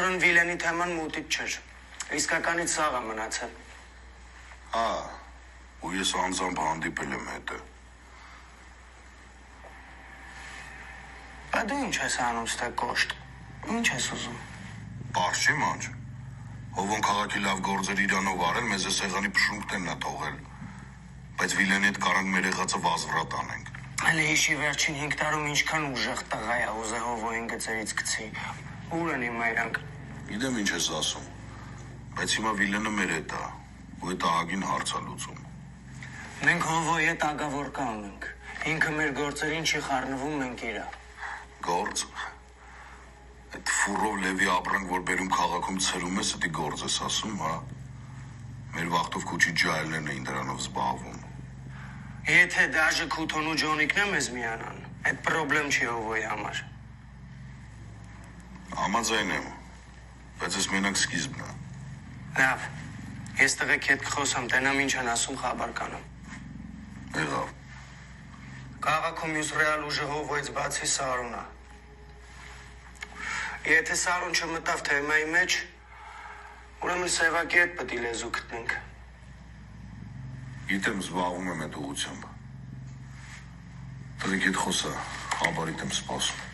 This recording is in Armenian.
Բարձրն Վիլենի թեման մուտիտ չէր, իսկականից սաղ է մնացել։ ու ես անձամբ հանդիպել եմ հետը։ Բա դու ինչ ես անում ստե կոշտ, ինչ ես ուզում։ Պարզ չի մանչ, հովոն քաղաքի լավ գործեր իրանով արել, մեզ է սեղանի պշունքներն է թողել, բայց Վիլենի հետ կարանք մեր եղածը վազվրատ անենք։ Հələ հիշի վերջին 5 տարում ինչքան ուժեղ տղա է ուզե հովոյին գծերից գցի, ուր են իմ այրանք։ Գիտեմ ինչ ես ասում, բայց հիմա Վիլենը մեր հետ է, ու այդ ահագին հարց է լուծում։ Մենք հովոյի հետ ագավոր կանենք, ինքը մեր գործերին չի խառնվում, մենք իրա։ Գործ։ Այդ ֆուրով լևի ապրանք, որ բերում քաղաքում ցրում ես, դի գործ ես ասում, հա։ Մեր վախտով քուչի ջահելներն էին դրանով զբաղվում։ Եթե դաժե Քութոն ու Ջոնիկն է մեզ միանան, այդ պրոբլեմ չի հովոյի համար։ Համաձայն եմ, բայց ես մենակ սկիզբն է։ Լավ, ես տղեկ հետ կխոսամ, տենամ ինչ են ասում խաբար կանեմ։ Եղավ։ Քաղաքում մյուս ռեալ ուժը հովոյից բացի Սարուն է։ Եթե Սարուն չմտավ թեմայի մեջ, ուրեմն Սևակի հետ պետք է լեզու գտնենք։ Գիտեմ, զբաղվում եմ այդ ուղղությամբ։ Տղեկ հետ խոսա, խաբարիտ եմ սպասում։